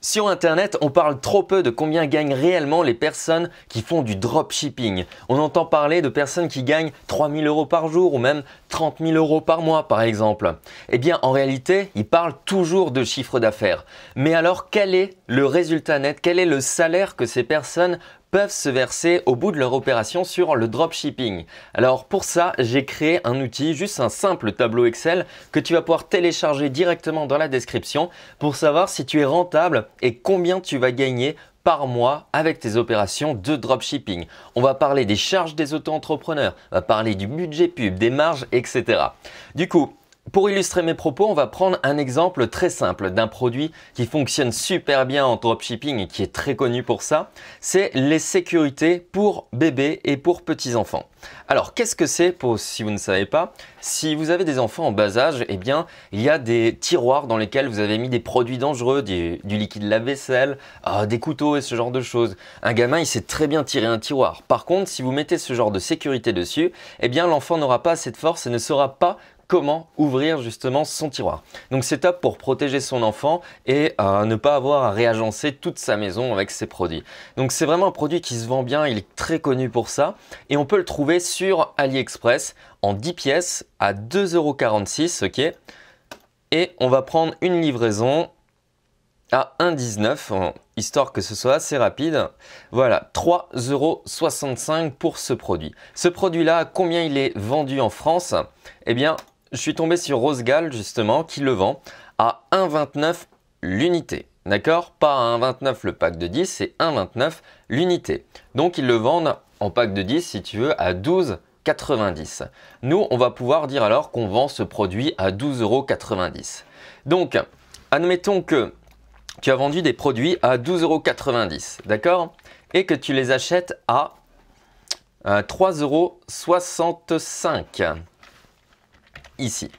Sur Internet, on parle trop peu de combien gagnent réellement les personnes qui font du dropshipping. On entend parler de personnes qui gagnent 3 000 € par jour ou même 30 000 € par mois par exemple. Eh bien en réalité, ils parlent toujours de chiffre d'affaires. Mais alors quel est le résultat net? Quel est le salaire que ces personnes peuvent se verser au bout de leur opération sur le dropshipping? Alors pour ça, j'ai créé un outil, juste un simple tableau Excel que tu vas pouvoir télécharger directement dans la description pour savoir si tu es rentable et combien tu vas gagner par mois avec tes opérations de dropshipping. On va parler des charges des auto-entrepreneurs, on va parler du budget pub, des marges, etc. Du coup, pour illustrer mes propos, on va prendre un exemple très simple d'un produit qui fonctionne super bien en dropshipping et qui est très connu pour ça. C'est les sécurités pour bébés et pour petits-enfants. Alors, qu'est-ce que c'est pour si vous ne savez pas? Si vous avez des enfants en bas âge, eh bien, il y a des tiroirs dans lesquels vous avez mis des produits dangereux, du liquide lave-vaisselle, des couteaux et ce genre de choses. Un gamin, il sait très bien tirer un tiroir. Par contre, si vous mettez ce genre de sécurité dessus, eh bien, l'enfant n'aura pas assez de force et ne saura pas comment ouvrir justement son tiroir. Donc c'est top pour protéger son enfant et ne pas avoir à réagencer toute sa maison avec ces produits. Donc c'est vraiment un produit qui se vend bien, il est très connu pour ça et on peut le trouver sur AliExpress en 10 pièces à 2,46 €, ok. Et on va prendre une livraison à 1,19 €, histoire que ce soit assez rapide. Voilà, 3,65 € pour ce produit. Ce produit-là, combien il est vendu en France? Eh bien, je suis tombé sur Rosegal justement qui le vend à 1,29 € l'unité. D'accord? Pas à 1,29 € le pack de 10, c'est 1,29 € l'unité. Donc ils le vendent en pack de 10 si tu veux à 12,90 €. Nous, on va pouvoir dire alors qu'on vend ce produit à 12,90 €. Donc, admettons que tu as vendu des produits à 12,90 €, d'accord? Et que tu les achètes à 3,65 € ici.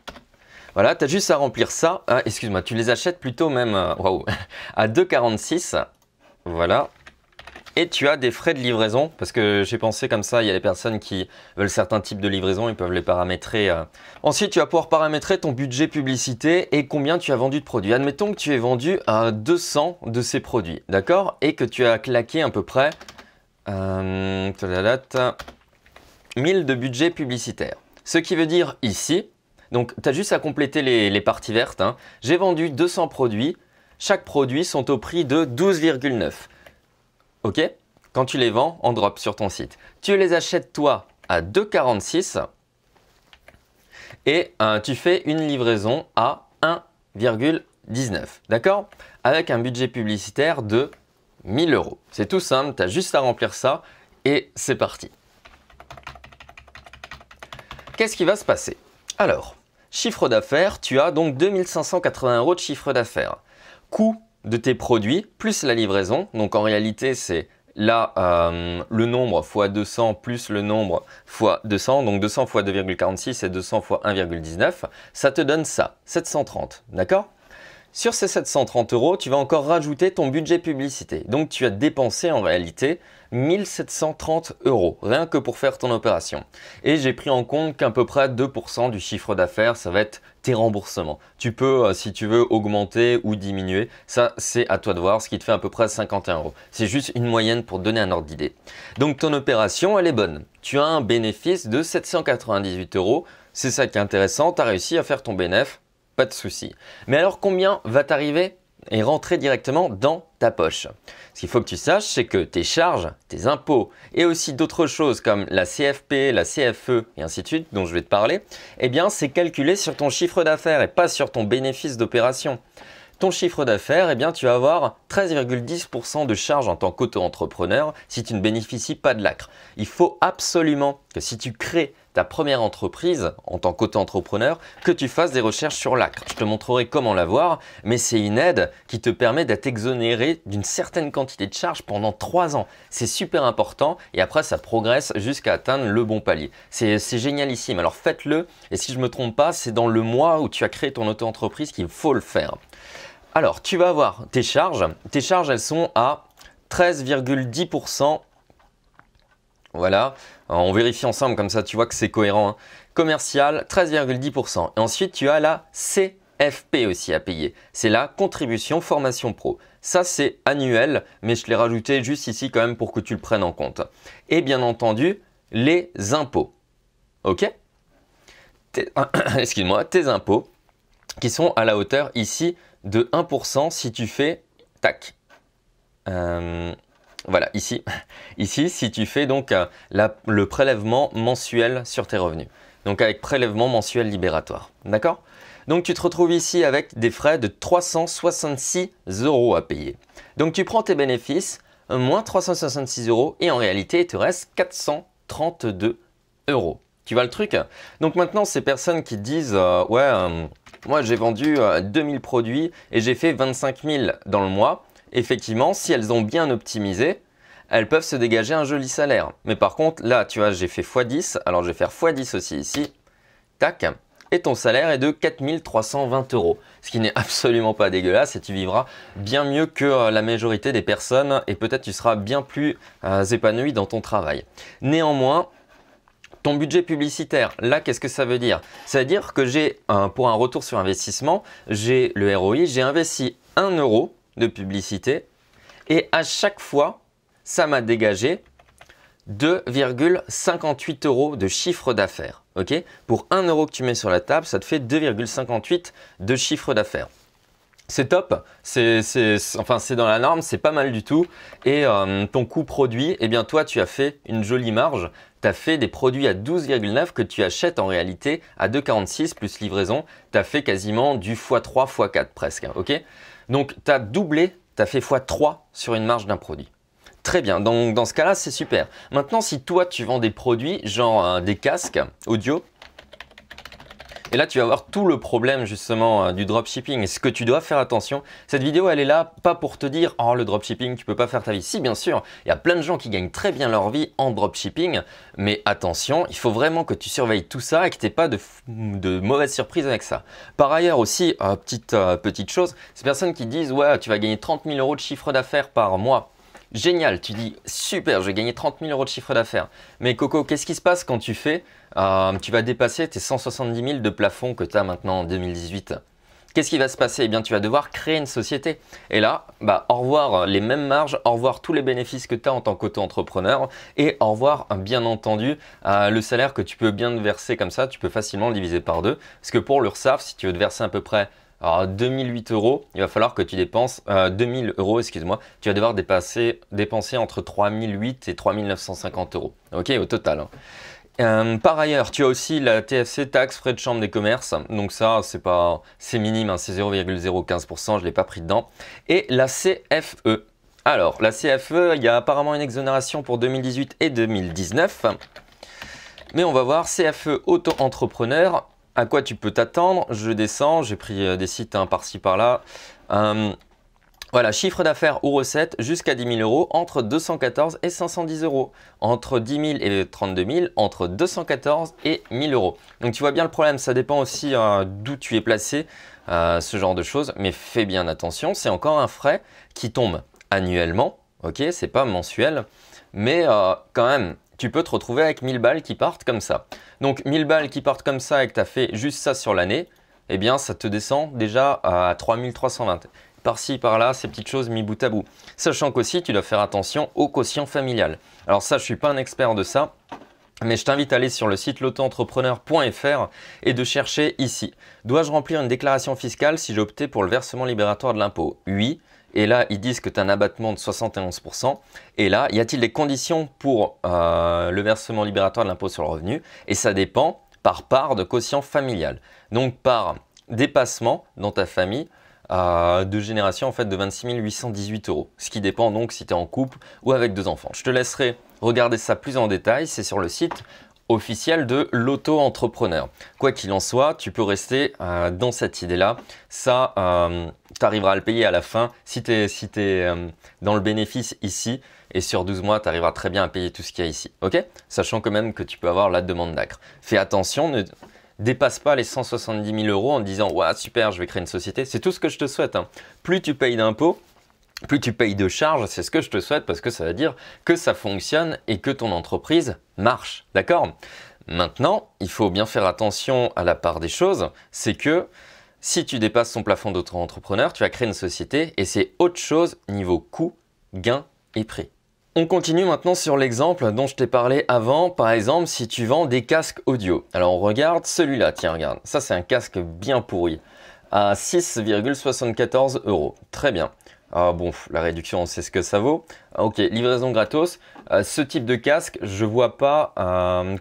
Voilà, tu as juste à remplir ça. Excuse-moi, tu les achètes plutôt même à 2,46 €. Voilà. Et tu as des frais de livraison, parce que j'ai pensé comme ça, il y a des personnes qui veulent certains types de livraison, ils peuvent les paramétrer. Ensuite, tu vas pouvoir paramétrer ton budget publicité et combien tu as vendu de produits. Admettons que tu aies vendu 200 de ces produits, d'accord? Et que tu as claqué à peu près 1000 de budget publicitaire. Ce qui veut dire ici, donc tu as juste à compléter les parties vertes. J'ai vendu 200 produits, chaque produit sont au prix de 12,9 €. Ok? Quand tu les vends en drop sur ton site, tu les achètes toi à 2,46 € et tu fais une livraison à 1,19 €. D'accord? Avec un budget publicitaire de 1000 €. C'est tout simple, tu as juste à remplir ça et c'est parti. Qu'est-ce qui va se passer? Alors, chiffre d'affaires, tu as donc 2580 € de chiffre d'affaires. Coût de tes produits plus la livraison. Donc en réalité, c'est là le nombre fois 200 plus le nombre fois 200. Donc 200 fois 2,46 et 200 fois 1,19. Ça te donne ça, 730. D'accord? Sur ces 730 €, tu vas encore rajouter ton budget publicité. Donc tu as dépensé en réalité 1730 € rien que pour faire ton opération. Et j'ai pris en compte qu'à peu près 2% du chiffre d'affaires, ça va être tes remboursements. Tu peux, si tu veux, augmenter ou diminuer. Ça, c'est à toi de voir, ce qui te fait à peu près 51 €. C'est juste une moyenne pour te donner un ordre d'idée. Donc ton opération, elle est bonne. Tu as un bénéfice de 798 €. C'est ça qui est intéressant. Tu as réussi à faire ton bénéfice. Pas de souci. Mais alors combien va t'arriver et rentrer directement dans ta poche? Ce qu'il faut que tu saches, c'est que tes charges, tes impôts et aussi d'autres choses comme la CFP, la CFE et ainsi de suite dont je vais te parler, eh bien c'est calculé sur ton chiffre d'affaires et pas sur ton bénéfice d'opération. Ton chiffre d'affaires, eh bien, tu vas avoir 13,10% de charges en tant qu'auto-entrepreneur si tu ne bénéficies pas de l'ACRE. Il faut absolument que si tu crées ta première entreprise en tant qu'auto-entrepreneur, que tu fasses des recherches sur l'ACRE. Je te montrerai comment l'avoir, mais c'est une aide qui te permet d'être exonéré d'une certaine quantité de charges pendant 3 ans. C'est super important et après ça progresse jusqu'à atteindre le bon palier. C'est génialissime. Alors faites-le et si je ne me trompe pas, c'est dans le mois où tu as créé ton auto-entreprise qu'il faut le faire. Alors, tu vas avoir tes charges. Tes charges, elles sont à 13,10%. Voilà, on vérifie ensemble comme ça tu vois que c'est cohérent. Commercial, 13,10%. Et ensuite, tu as la CFE. CFP aussi à payer. C'est la contribution formation pro. Ça, c'est annuel, mais je l'ai rajouté juste ici quand même pour que tu le prennes en compte. Et bien entendu, les impôts. Ok? Excuse-moi, tes impôts qui sont à la hauteur ici de 1% si tu fais tac. Voilà, ici, si tu fais donc le prélèvement mensuel sur tes revenus. Donc avec prélèvement mensuel libératoire. D'accord? Donc tu te retrouves ici avec des frais de 366 € à payer. Donc tu prends tes bénéfices, moins 366 € et en réalité il te reste 432 €. Tu vois le truc? Donc maintenant ces personnes qui disent moi j'ai vendu 2000 produits et j'ai fait 25 000 dans le mois. Effectivement, si elles ont bien optimisé, elles peuvent se dégager un joli salaire. Mais par contre, là, tu vois, j'ai fait x10. Alors, je vais faire x10 aussi ici. Tac. Et ton salaire est de 4 320 €. Ce qui n'est absolument pas dégueulasse et tu vivras bien mieux que la majorité des personnes. Et peut-être tu seras bien plus épanoui dans ton travail. Néanmoins, ton budget publicitaire, là, qu'est-ce que ça veut dire? Ça veut dire que j'ai, pour un retour sur investissement, j'ai le ROI, j'ai investi 1 € de publicité et à chaque fois, ça m'a dégagé 2,58 € de chiffre d'affaires. Okay, pour 1 € que tu mets sur la table, ça te fait 2,58 € de chiffre d'affaires. C'est top, c'est dans la norme, c'est pas mal du tout. Et ton coût produit, eh bien toi tu as fait une jolie marge. Tu as fait des produits à 12,9 que tu achètes en réalité à 2,46 plus livraison. Tu as fait quasiment du x3, x4 presque. Okay, donc tu as doublé, tu as fait x3 sur une marge d'un produit. Très bien, donc dans ce cas-là, c'est super. Maintenant, si toi, tu vends des produits, genre des casques audio, et là, tu vas voir tout le problème justement du dropshipping et ce que tu dois faire attention. Cette vidéo, elle est là pas pour te dire « Oh, le dropshipping, tu peux pas faire ta vie ». Si, bien sûr, il y a plein de gens qui gagnent très bien leur vie en dropshipping, mais attention, il faut vraiment que tu surveilles tout ça et que tu n'aies pas de mauvaises surprises avec ça. Par ailleurs aussi, petite chose, ces personnes qui disent « Ouais, tu vas gagner 30 000 € de chiffre d'affaires par mois ». Génial, tu dis super, je vais gagner 30 000 € de chiffre d'affaires. Mais Coco, qu'est-ce qui se passe quand tu vas dépasser tes 170 000 de plafond que tu as maintenant en 2018? Qu'est-ce qui va se passer? Eh bien, tu vas devoir créer une société. Et là, au revoir les mêmes marges, au revoir tous les bénéfices que tu as en tant qu'auto-entrepreneur et au revoir, bien entendu, le salaire que tu peux bien te verser comme ça, tu peux facilement le diviser par deux. Parce que pour l'URSSAF, si tu veux te verser à peu près 2008 €, il va falloir que tu dépenses 2000 €, excuse-moi, tu vas devoir dépenser entre 3008 et 3950 €. Ok, au total. Par ailleurs, tu as aussi la TFC, taxe, frais de chambre des commerces. Donc ça, c'est minime, hein, c'est 0,015%, je ne l'ai pas pris dedans. Et la CFE. Alors, la CFE, il y a apparemment une exonération pour 2018 et 2019. Mais on va voir CFE auto-entrepreneur. À quoi tu peux t'attendre? Je descends, j'ai pris des sites par-ci par-là. Voilà, chiffre d'affaires ou recettes jusqu'à 10 000 € entre 214 et 510 €. Entre 10 000 et 32 000, entre 214 et 1 000 €. Donc tu vois bien le problème, ça dépend aussi d'où tu es placé, ce genre de choses. Mais fais bien attention, c'est encore un frais qui tombe annuellement. Ok, c'est pas mensuel, mais quand même, tu peux te retrouver avec 1000 balles qui partent comme ça. Donc 1000 balles qui partent comme ça et que tu as fait juste ça sur l'année, eh bien ça te descend déjà à 3320. Par-ci, par-là, ces petites choses mis bout à bout. Sachant qu'aussi, tu dois faire attention au quotient familial. Alors ça, je ne suis pas un expert de ça, mais je t'invite à aller sur le site lotoentrepreneur.fr et de chercher ici. Dois-je remplir une déclaration fiscale si j'ai opté pour le versement libératoire de l'impôt? Oui. Et là, ils disent que tu as un abattement de 71%. Et là, y a-t-il des conditions pour le versement libératoire de l'impôt sur le revenu? Et ça dépend par part de quotient familial. Donc par dépassement dans ta famille de génération en fait de 26 818 €. Ce qui dépend donc si tu es en couple ou avec 2 enfants. Je te laisserai regarder ça plus en détail. C'est sur le site officiel de l'auto-entrepreneur. Quoi qu'il en soit, tu peux rester dans cette idée-là. Ça, tu arriveras à le payer à la fin si tu es, dans le bénéfice ici. Et sur 12 mois, tu arriveras très bien à payer tout ce qu'il y a ici. Ok? Sachant quand même que tu peux avoir la demande d'ACRE. Fais attention, ne dépasse pas les 170 000 € en disant « Ouais, super, je vais créer une société ». C'est tout ce que je te souhaite. Hein. Plus tu payes d'impôts, plus tu payes de charges, c'est ce que je te souhaite parce que ça veut dire que ça fonctionne et que ton entreprise marche. D'accord? Maintenant, il faut bien faire attention à la part des choses, c'est que Si tu dépasses ton plafond d'auto-entrepreneur, tu vas créer une société et c'est autre chose niveau coût, gain et prix. On continue maintenant sur l'exemple dont je t'ai parlé avant. Par exemple, si tu vends des casques audio. Alors on regarde celui-là, tiens regarde, ça c'est un casque bien pourri à 6,74 €. Très bien. Ah bon, la réduction, on sait ce que ça vaut. Ok, livraison gratos. Ce type de casque, je vois pas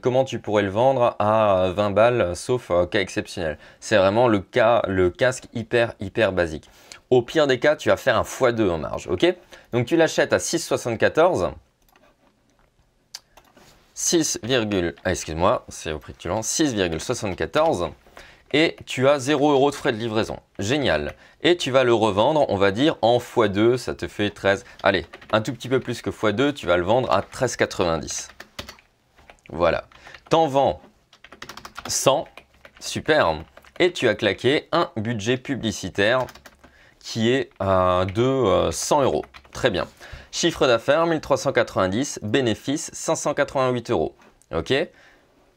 comment tu pourrais le vendre à 20 balles, sauf cas exceptionnel. C'est vraiment le casque hyper basique. Au pire des cas, tu vas faire un x2 en marge, ok? Donc tu l'achètes à 6,74. Excuse-moi, c'est au prix que tu lances, 6,74. Et tu as 0 € de frais de livraison. Génial. Et tu vas le revendre, on va dire, en x2, ça te fait 13. Allez, un tout petit peu plus que x2, tu vas le vendre à 13,90. Voilà. T'en vends 100, super. Et tu as claqué un budget publicitaire qui est de 100 €. Très bien. Chiffre d'affaires 1390, bénéfice 588 €. Ok?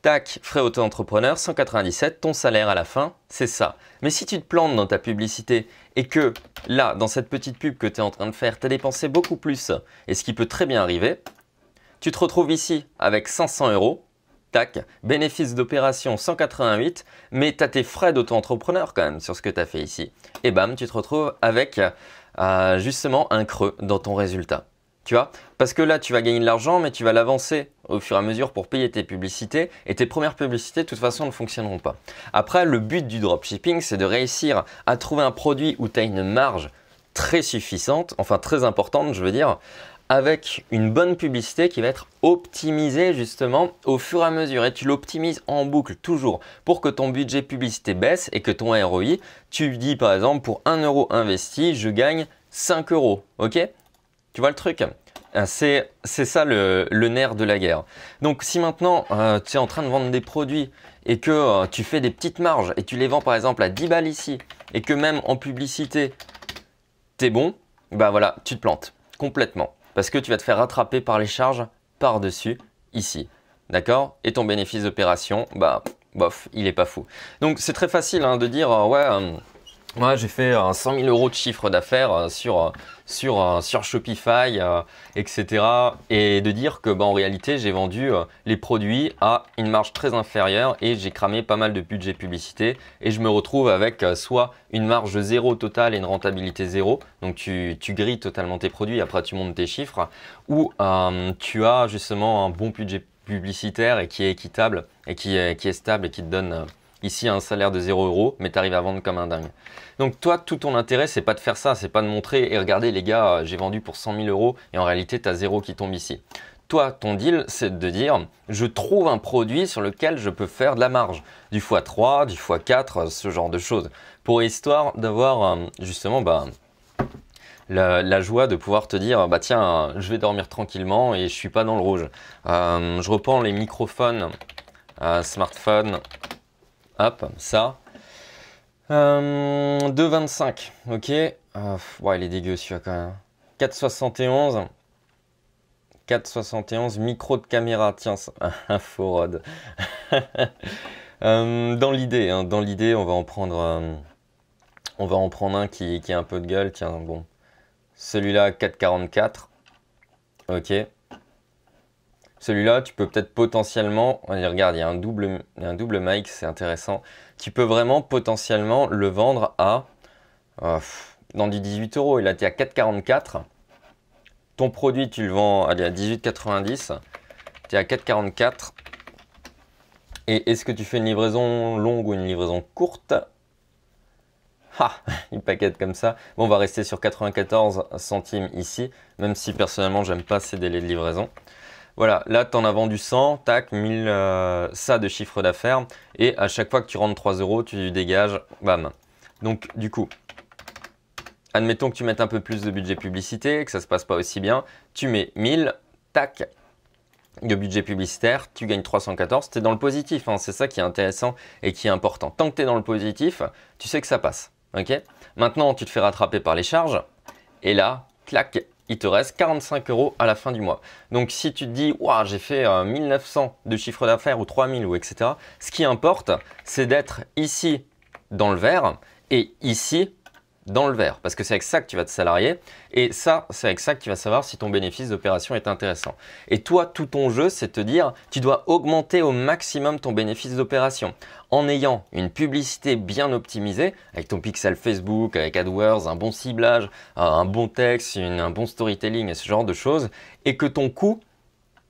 Tac, frais auto-entrepreneur 197, ton salaire à la fin, c'est ça. Mais si tu te plantes dans ta publicité et que là, dans cette petite pub que tu es en train de faire, tu as dépensé beaucoup plus, et ce qui peut très bien arriver, tu te retrouves ici avec 500 €, tac, bénéfice d'opération 188, mais tu as tes frais d'auto-entrepreneur quand même sur ce que tu as fait ici. Et bam, tu te retrouves avec justement un creux dans ton résultat. Tu vois? Parce que là, tu vas gagner de l'argent, mais tu vas l'avancer au fur et à mesure pour payer tes publicités. Et tes premières publicités, de toute façon, ne fonctionneront pas. Après, le but du dropshipping, c'est de réussir à trouver un produit où tu as une marge très suffisante, enfin très importante, je veux dire, avec une bonne publicité qui va être optimisée justement au fur et à mesure. Et tu l'optimises en boucle toujours pour que ton budget publicité baisse et que ton ROI, tu dis par exemple pour 1 € investi, je gagne 5 €. Ok? Tu vois le truc? C'est ça le nerf de la guerre. Donc si maintenant tu es en train de vendre des produits et que tu fais des petites marges et tu les vends par exemple à 10 balles ici et que même en publicité tu es bon, bah voilà, tu te plantes complètement. Parce que tu vas te faire rattraper par les charges par-dessus ici. D'accord? Et ton bénéfice d'opération, bah bof, il est pas fou. Donc c'est très facile de dire ouais, j'ai fait 100 000 € de chiffre d'affaires sur Shopify, etc. Et de dire que en réalité, j'ai vendu les produits à une marge très inférieure et j'ai cramé pas mal de budget publicité. Et je me retrouve avec soit une marge zéro totale et une rentabilité zéro. Donc tu grilles totalement tes produits, après tu montes tes chiffres. Ou tu as justement un bon budget publicitaire et qui est équitable et qui est stable et qui te donne... ici un salaire de 0 €, mais tu arrives à vendre comme un dingue. Donc toi, tout ton intérêt, c'est pas de faire ça, c'est pas de montrer et regardez les gars, j'ai vendu pour 100 000 € et en réalité, tu as 0 qui tombe ici. Toi, ton deal, c'est de dire, je trouve un produit sur lequel je peux faire de la marge, du x3, du x4, ce genre de choses, pour histoire d'avoir justement la joie de pouvoir te dire, tiens, je vais dormir tranquillement et je suis pas dans le rouge. Je reprends les microphones, smartphone. Hop, ça. 2,25. Ok. Ouais, il est dégueu celui-là quand même. 4,71. 4,71. Micro de caméra. Tiens, un faux rod. Dans l'idée, on va en prendre un qui a un peu de gueule. Tiens, bon. Celui-là, 4,44. Ok. Celui-là, tu peux peut-être potentiellement, regarde, il y a un double mic, c'est intéressant. Tu peux vraiment potentiellement le vendre à dans du 18 €. Et là, tu es à 4,44. Ton produit, tu le vends à 18,90. Tu es à 4,44. Et est-ce que tu fais une livraison longue ou une livraison courte? Ah, il paquette comme ça. Bon, on va rester sur 94 centimes ici, même si personnellement, j'aime pas ces délais de livraison. Voilà, là, tu en as vendu 100, tac, 1000 ça de chiffre d'affaires. Et à chaque fois que tu rentres 3 €, tu dégages, bam. Donc, du coup, admettons que tu mettes un peu plus de budget publicité, que ça ne se passe pas aussi bien. Tu mets 1000, tac, de budget publicitaire, tu gagnes 314. Tu es dans le positif, c'est ça qui est intéressant et qui est important. Tant que tu es dans le positif, tu sais que ça passe. Ok? Maintenant, tu te fais rattraper par les charges. Et là, clac, il te reste 45 € à la fin du mois. Donc si tu te dis, waouh, j'ai fait 1900 de chiffre d'affaires ou 3000 ou etc. Ce qui importe, c'est d'être ici dans le vert et ici dans le vert, parce que c'est avec ça que tu vas te salarier et ça, c'est avec ça que tu vas savoir si ton bénéfice d'opération est intéressant. Et toi, tout ton jeu, c'est de te dire, tu dois augmenter au maximum ton bénéfice d'opération en ayant une publicité bien optimisée avec ton pixel Facebook, avec AdWords, un bon ciblage, un bon texte, un bon storytelling et ce genre de choses, et que ton coût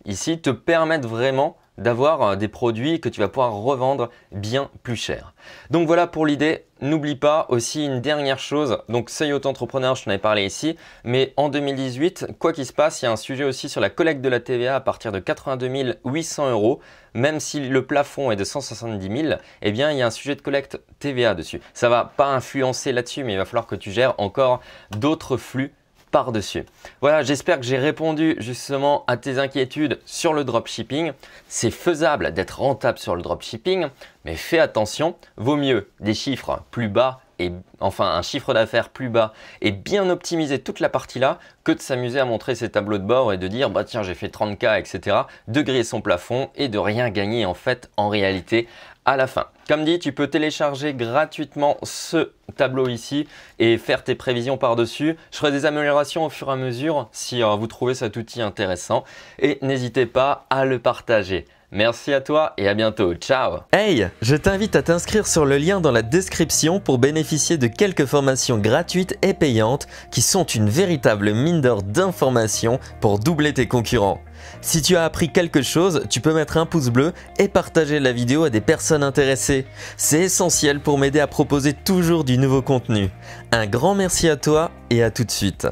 ici te permette vraiment d'avoir des produits que tu vas pouvoir revendre bien plus cher. Donc voilà pour l'idée. N'oublie pas aussi une dernière chose, donc SEO Auto-entrepreneur, je t'en avais parlé ici, mais en 2018, quoi qu'il se passe, il y a un sujet aussi sur la collecte de la TVA à partir de 82 800 €, même si le plafond est de 170 000, eh bien il y a un sujet de collecte TVA dessus. Ça ne va pas influencer là-dessus, mais il va falloir que tu gères encore d'autres flux par-dessus. Voilà, j'espère que j'ai répondu justement à tes inquiétudes sur le dropshipping. C'est faisable d'être rentable sur le dropshipping, mais fais attention, vaut mieux des chiffres plus bas et enfin un chiffre d'affaires plus bas et bien optimiser toute la partie là que de s'amuser à montrer ses tableaux de bord et de dire bah tiens j'ai fait 30K etc. de griller son plafond et de rien gagner en fait en réalité à la fin. Comme dit, tu peux télécharger gratuitement ce tableau ici et faire tes prévisions par-dessus. Je ferai des améliorations au fur et à mesure si vous trouvez cet outil intéressant et n'hésitez pas à le partager. Merci à toi et à bientôt. Ciao! Hey, je t'invite à t'inscrire sur le lien dans la description pour bénéficier de quelques formations gratuites et payantes qui sont une véritable mine d'or d'informations pour doubler tes concurrents. Si tu as appris quelque chose, tu peux mettre un pouce bleu et partager la vidéo à des personnes intéressées. C'est essentiel pour m'aider à proposer toujours du nouveau contenu. Un grand merci à toi et à tout de suite.